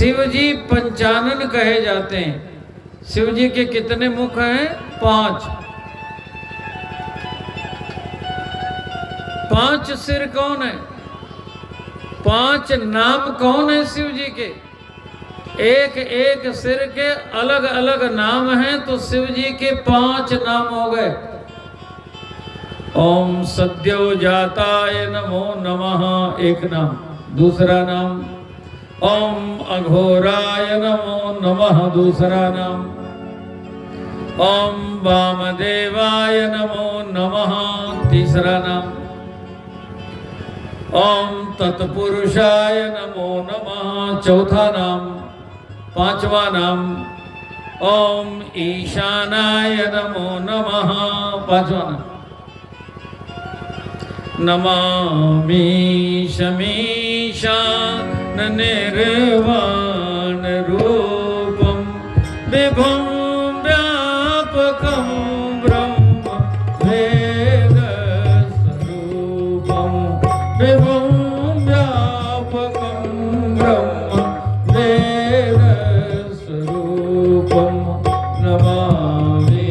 शिव जी पंचानन कहे जाते हैं। शिव जी के कितने मुख हैं? 5। 5 सिर कौन है? 5 नाम कौन है शिव जी के? एक एक सिर के अलग अलग नाम हैं, तो शिव जी के 5 नाम हो गए। ओम सद्यो जाताय नमो नमः एक नाम। दूसरा नाम ओम अघोराय नमो नमः दूसरा नाम। ओम वामदेवाय नमो नमः तीसरा नाम। ओम तत्पुरुषाय नमो नमः चौथा नाम। 5वां नाम ओम ईशानाय नमो नमः 5वां नाम। नमामि शमीशान निर्वाण रूपम विभुं व्यापकं ब्रह्म वेद स्वरूपम विभुं व्यापकं ब्रह्म वेद स्वरूपम नमामि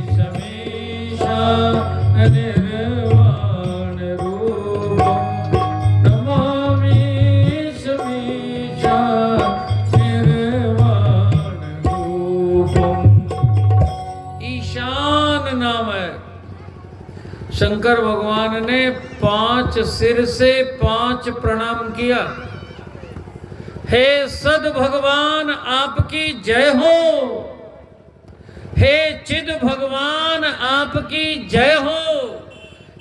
शमीशान शंकर भगवान ने 5 सिर से 5 प्रणाम किया। हे सद भगवान आपकी जय हो। हे चिद भगवान आपकी जय हो।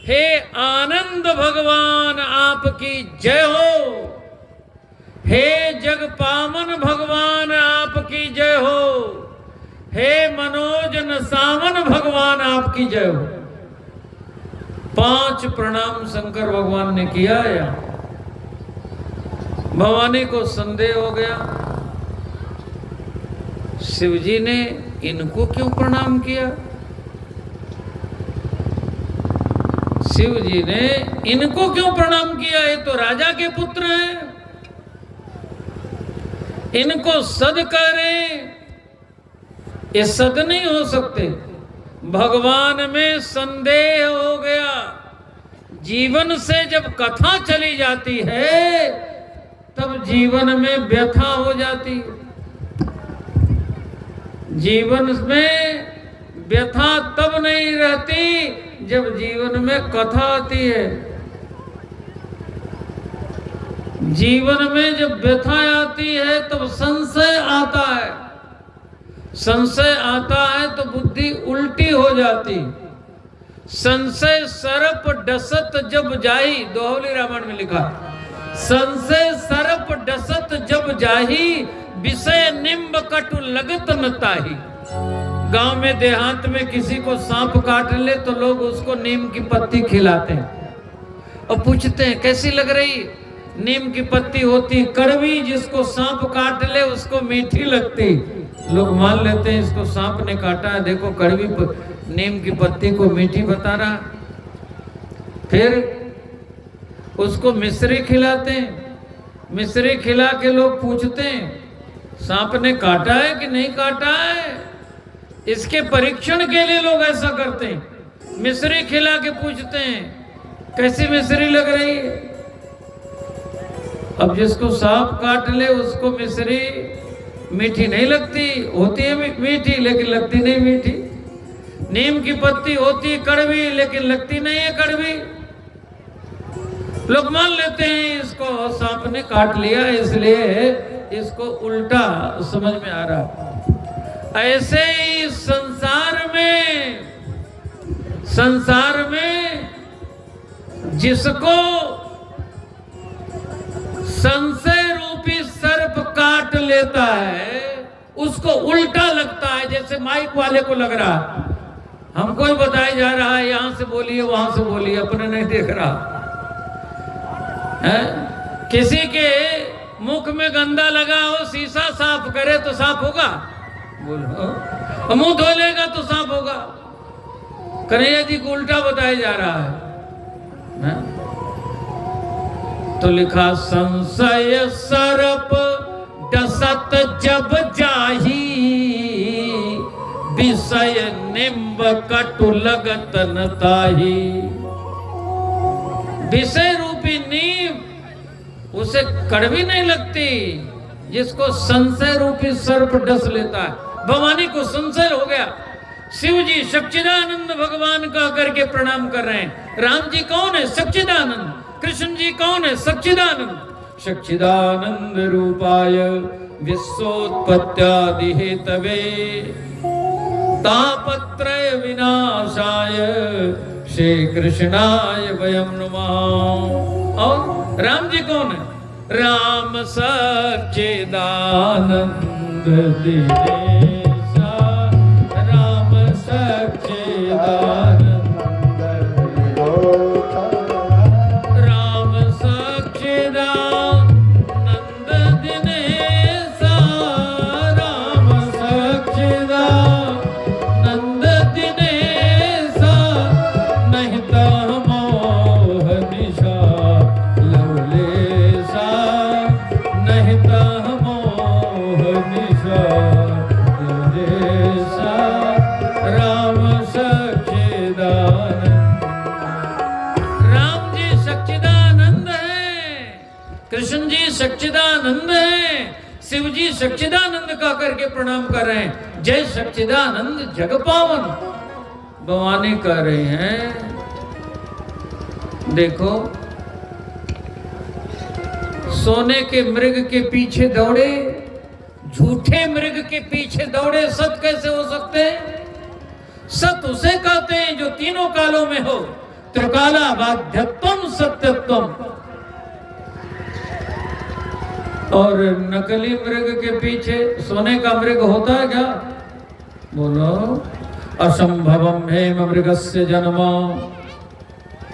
हे आनंद भगवान आपकी जय हो। हे जगपावन भगवान आपकी जय हो। हे मनोज नसावन भगवान आपकी जय हो। 5 प्रणाम शंकर भगवान ने किया। या भवानी को संदेह हो गया, शिव जी ने इनको क्यों प्रणाम किया? शिव जी ने इनको क्यों प्रणाम किया? ये तो राजा के पुत्र हैं, इनको सद कह रहे। ये सद नहीं हो सकते। भगवान में संदेह हो गया। जीवन से जब कथा चली जाती है तब जीवन में व्यथा हो जाती है। जीवन में व्यथा तब नहीं रहती जब जीवन में कथा आती है। जीवन में जब व्यथा आती है तब संशय आता है। संशय आता है तो बुद्धि उल्टी हो जाती। संशय सरप डसत जब जाही, दोहली रामायण में लिखा, संशय सरप डसत जब जाही विषय निम्ब कटु लगत न ताही। गांव में देहात में किसी को सांप काट ले तो लोग उसको नीम की पत्ती खिलाते हैं और पूछते हैं कैसी लग रही? नीम की पत्ती होती कड़वी, जिसको सांप काट ले उसको मीठी लगती। लोग मान लेते हैं इसको सांप ने काटा है, देखो कड़वी नीम की पत्ती को मीठी बता रहा। फिर उसको मिश्री खिलाते हैं। मिश्री खिला के लोग पूछते हैं सांप ने काटा है कि नहीं काटा है। इसके परीक्षण के लिए लोग ऐसा करते हैं। मिश्री खिला के पूछते हैं कैसी मिश्री लग रही है। अब जिसको सांप काट ले उसको मिश्री मीठी नहीं लगती, होती है मीठी लेकिन लगती नहीं मीठी। नीम की पत्ती होती कड़वी लेकिन लगती नहीं है कड़वी। लोग मान लेते हैं इसको सांप ने काट लिया, इसलिए इसको उल्टा समझ में आ रहा। ऐसे ही संसार में जिसको संशय रूपी सर्प काट लेता है उसको उल्टा लगता है। जैसे माइक वाले को लग रहा हमको ही बताया जा रहा है यहां से बोलिए वहां से बोलिए, अपने नहीं देख रहा है। किसी के मुख में गंदा लगा हो, शीशा साफ करे तो साफ होगा? बोलो। मुंह धो लेगा तो साफ होगा? कन्हैया जी को उल्टा बताया जा रहा है। तो लिखा संशय सर्प डसत जब जाही विषय निम्ब कटु लगत न ताही। विषय रूपी नींव उसे कड़वी नहीं लगती, जिसको संशय रूपी सर्प डस लेता है। भवानी को संशय हो गया। शिव जी सच्चिदानंद भगवान का करके प्रणाम कर रहे हैं। राम जी कौन है? सच्चिदानंद। कृष्ण जी कौन है? सच्चिदानंद। सच्चिदानंद रूपाय विश्वोत्पत्त्यादि हेतवे तापत्रय विनाशाय श्री कृष्णाय वयं नमः। और राम जी कौन है? राम सच्चिदानंद दिनेशा, राम सच्चिदानंद, राम सच्चिदानंद दिनेशा, राम सच्चिदानंद दिनेशा, नहीं तो मोह निशा लवलेशा, नहीं तो मोह निशा लवलेशा, राम सच्चिदानंद। राम जी सच्चिदानंद है, कृष्ण जी सच्चिदानंद है, शिव जी सच्चिदानंद का करके प्रणाम कर रहे हैं। जय सच्चिदानंद जग पावन भवानी कर रहे हैं। देखो, सोने के मृग के पीछे दौड़े, झूठे मृग के पीछे दौड़े, सत कैसे हो सकते हैं? सत उसे कहते हैं जो तीनों कालों में हो, त्रिकाला बाध्यत्वम सत्यत्वम। और नकली मृग के पीछे सोने का मृग होता है क्या? बोलो, असंभवम हेम मृगस्य जन्म।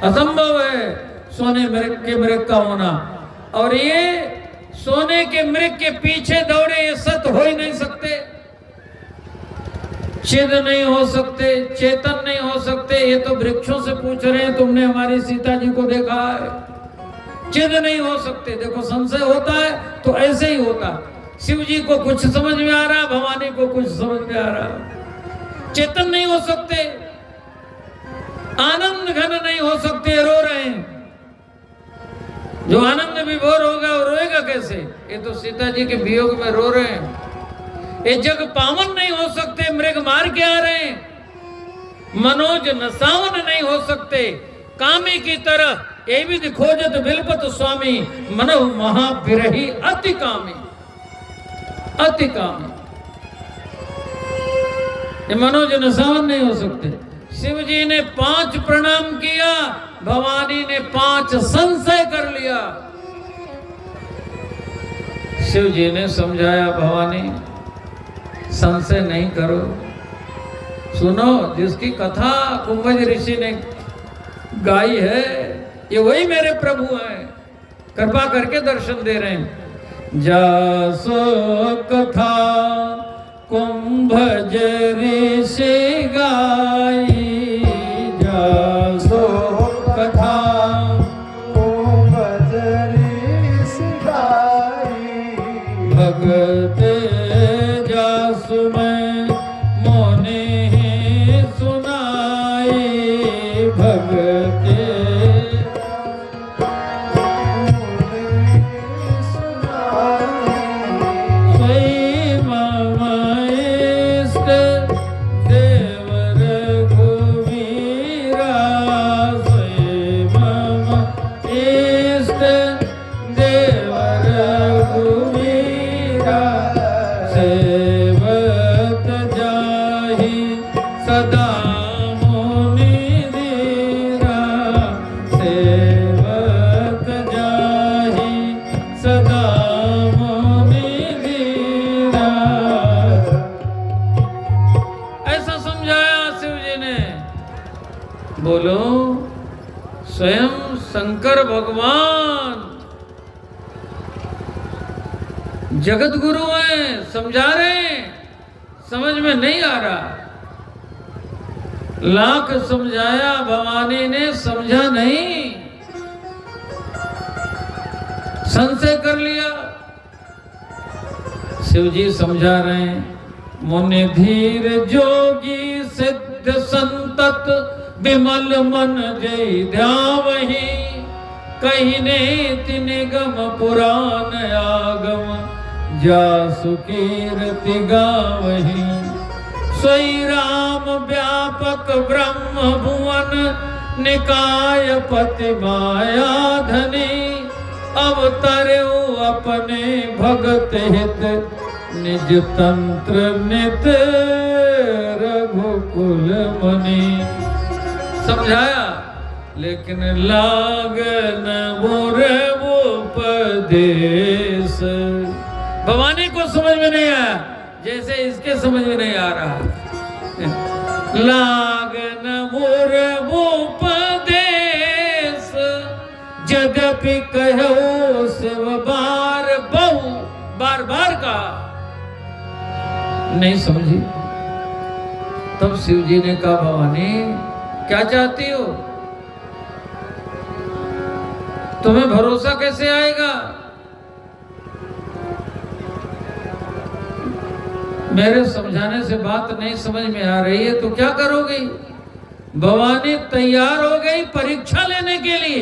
असंभव है सोने मृग का होना। और ये सोने के मृग के पीछे दौड़े, ये सत हो ही नहीं सकते, चिद नहीं हो सकते, चेतन नहीं हो सकते। ये तो वृक्षों से पूछ रहे हैं, तुमने हमारी सीता जी को देखा है? चिद नहीं हो सकते। देखो, संशय होता है तो ऐसे ही होता। शिव जी को कुछ समझ में आ रहा, भवानी को कुछ समझ में आ रहा। चेतन नहीं हो सकते, आनंद घन नहीं हो सकते, रो रहे हैं। जो आनंद विभोर होगा वो रोएगा कैसे? ये तो सीता जी के वियोग में रो रहे हैं। ये जग पावन नहीं हो सकते, मृग मार के आ रहे हैं। मनोज नसावन नहीं हो सकते, कामी की तरह ये भी खोजत बिलपत स्वामी, मनो महाविरही अति कामी, अति कामी। ये मनोज नसावन नहीं हो सकते। शिव जी ने 5 प्रणाम किया, भवानी ने 5 संशय कर लिया। शिव जी ने समझाया, भवानी संशय नहीं करो। सुनो, जिसकी कथा कुंभज ऋषि ने गाई है, ये वही मेरे प्रभु हैं, कृपा करके दर्शन दे रहे हैं। जासो कथा कुंभज ऋषि गाई, जासो कथा कुंभज ऋषि गाई, भगत जासु में मोने सुनाई, भगत बोलो, स्वयं शंकर भगवान जगत गुरु हैं, समझा रहे हैं, समझ में नहीं आ रहा। लाख समझाया, भवानी ने समझा नहीं, संशय कर लिया। शिव जी समझा रहे हैं, मुनि धीर जोगी सिद्ध संतत विमल मन जय ध्यावहि, कहिने निगम पुराण आगम जासु कीर्ति गावहि। सोई राम व्यापक ब्रह्म भुवन निकाय पति माया धनी, अवतर्यो अपने भगत हित निज तंत्र नित रघुकुल मुनि। समझाया, लेकिन लागन मोरे वो उपदेश भवानी को समझ में नहीं आया, जैसे इसके समझ में नहीं आ रहा। लागन मोरे वो उपदेश, यद्यपि कहो शिव बार बहु, बार बार कहा, नहीं समझी। तब शिव जी ने कहा, भवानी क्या चाहती हो? तुम्हें भरोसा कैसे आएगा? मेरे समझाने से बात नहीं समझ में आ रही है तो क्या करोगी? भवानी तैयार हो गई परीक्षा लेने के लिए।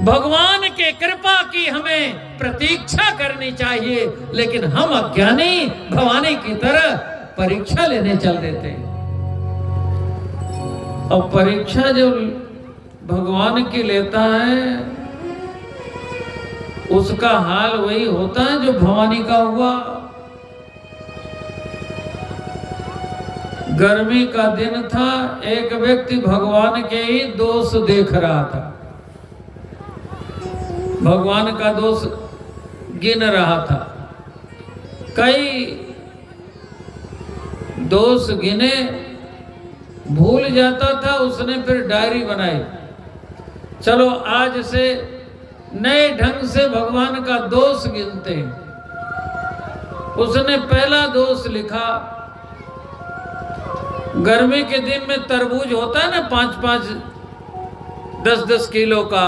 भगवान के कृपा की हमें प्रतीक्षा करनी चाहिए, लेकिन हम अज्ञानी भवानी की तरह परीक्षा लेने चल देते। और परीक्षा जो भगवान की लेता है उसका हाल वही होता है जो भवानी का हुआ। गर्मी का दिन था, एक व्यक्ति भगवान के ही दोष देख रहा था, भगवान का दोष गिन रहा था। कई दोष गिने, भूल जाता था, उसने फिर डायरी बनाई, चलो आज से नए ढंग से भगवान का दोष गिनते हैं। उसने पहला दोष लिखा, गर्मी के दिन में तरबूज होता है ना, 5-5 10-10 किलो का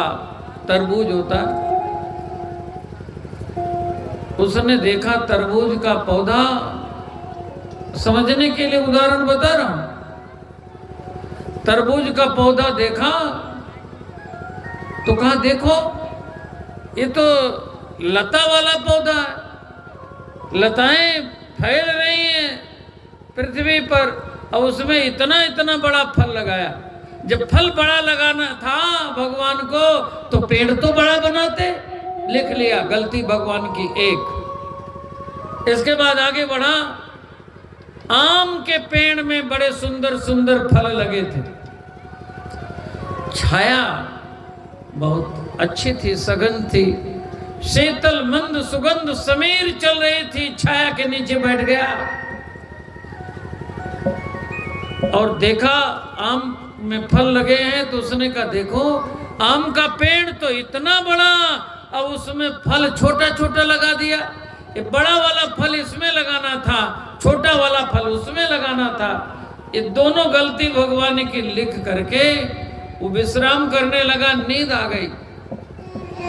तरबूज होता है। उसने देखा तरबूज का पौधा, समझने के लिए उदाहरण बता रहा हूं। तरबूज का पौधा देखा तो कहा, देखो ये तो लता वाला पौधा है, लताएं फैल रही हैं पृथ्वी पर, और उसमें इतना इतना बड़ा फल लगाया। जब फल बड़ा लगाना था भगवान को तो पेड़ तो बड़ा बनाते। लिख लिया, गलती भगवान की एक। इसके बाद आगे बढ़ा, आम के पेड़ में बड़े सुंदर सुंदर फल लगे थे, छाया बहुत अच्छी थी, सघन थी, शीतल मंद सुगंध समीर चल रही थी, छाया के नीचे बैठ गया और देखा आम में फल लगे हैं। तो उसने कहा, देखो आम का पेड़ तो इतना बड़ा और उसमें फल छोटा छोटा लगा दिया। ये बड़ा वाला फल इसमें लगाना था, छोटा वाला फल उसमें लगाना था। ये दोनों गलती भगवान की लिख करके वो विश्राम करने लगा। नींद आ गई,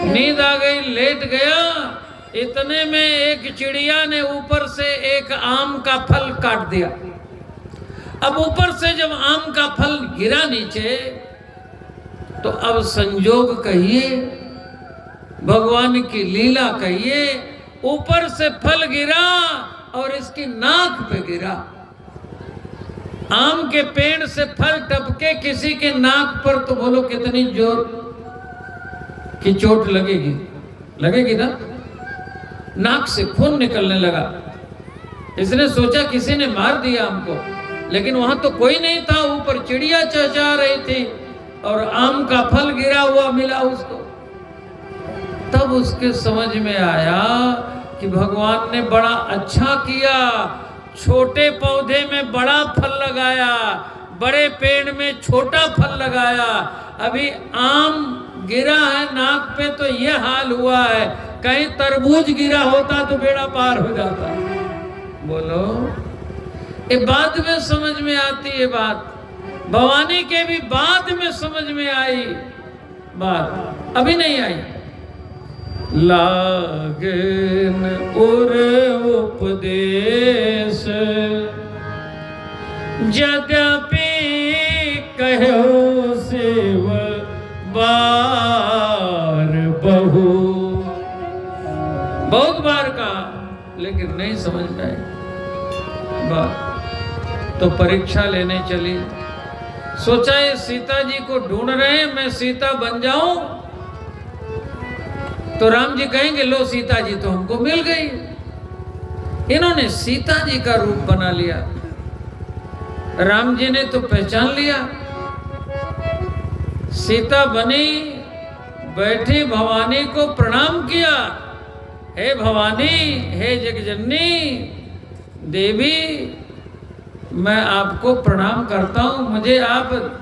नींद आ गई, लेट गया। इतने में एक चिड़िया ने ऊपर से एक आम का फल काट दिया। अब ऊपर से जब आम का फल गिरा नीचे, तो अब संजोग कहिए, भगवान की लीला कहिए, ऊपर से फल गिरा और इसकी नाक पे गिरा। आम के पेड़ से फल टपके किसी के नाक पर, तो बोलो कितनी जोर की चोट लगेगी, लगेगी ना। नाक से खून निकलने लगा। इसने सोचा किसी ने मार दिया हमको, लेकिन वहां तो कोई नहीं था। ऊपर चिड़िया चहचहा रही थी और आम का फल गिरा हुआ मिला उसको। तब उसके समझ में आया कि भगवान ने बड़ा अच्छा किया, छोटे पौधे में बड़ा फल लगाया, बड़े पेड़ में छोटा फल लगाया। अभी आम गिरा है नाक पे तो ये हाल हुआ है, कहीं तरबूज गिरा होता तो बेड़ा पार हो जाता। बोलो, ये बाद में समझ में आती है बात। भवानी के भी बाद में समझ में आई बात, अभी नहीं आई। लागन उर उपदेश, यद्यपि कहो शिव बार बहु। बहुत बार कहा लेकिन नहीं समझ में आई बात, तो परीक्षा लेने चली। सोचा ये सीता जी को ढूंढ रहे हैं, मैं सीता बन जाऊं तो राम जी कहेंगे लो सीता जी तो हमको मिल गई। इन्होंने सीता जी का रूप बना लिया, राम जी ने तो पहचान लिया। सीता बनी, बैठी भवानी को प्रणाम किया, हे भवानी, हे जगजननी देवी, मैं आपको प्रणाम करता हूं। मुझे आप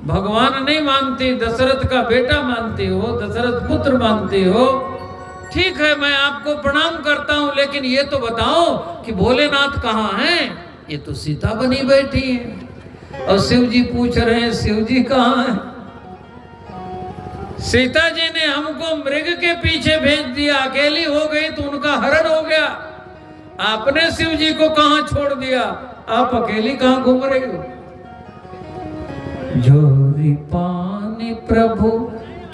भगवान नहीं मानती, दशरथ का बेटा मानती हो, दशरथ पुत्र मानती हो, ठीक है मैं आपको प्रणाम करता हूं, लेकिन ये तो बताओ कि भोलेनाथ कहाँ हैं? ये तो सीता बनी बैठी है। और शिव जी पूछ रहे हैं शिव जी कहाँ हैं? सीता जी ने हमको मृग के पीछे भेज दिया, अकेली हो गई तो उनका हरण हो गया। आपने शिव जी को कहां छोड़ दिया? आप अकेली कहां घूम रहे हो? जोरी पानी प्रभु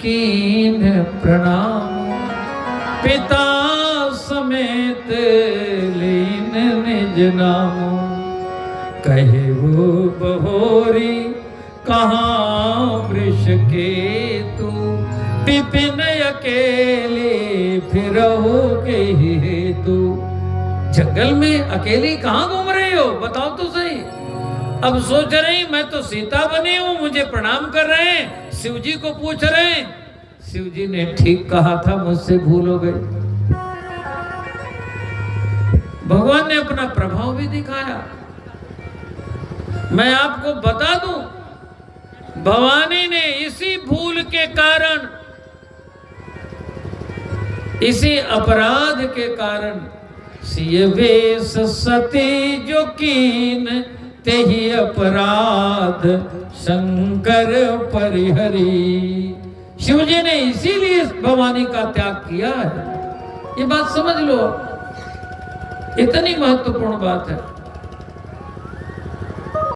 कीन प्रणाम, पिता समेत लीन निज नाम। कहे वो बहोरी कहाँ वृष के तू, विपिन अकेले फिरहु के हेतु। जंगल में अकेली कहाँ घूम रही हो? बताओ तो सही। अब सोच रही मैं तो सीता बनी हूं, मुझे प्रणाम कर रहे हैं, शिव जी को पूछ रहे हैं। शिव जी ने ठीक कहा था, मुझसे भूल हो गई। भगवान ने अपना प्रभाव भी दिखाया। मैं आपको बता दूं, भवानी ने इसी भूल के कारण, इसी अपराध के कारण, सिय वेश सती जो कीन तेहि अपराध शंकर परिहरी। शिव जी ने इसीलिए भवानी का त्याग किया है। ये बात समझ लो, इतनी महत्वपूर्ण बात है।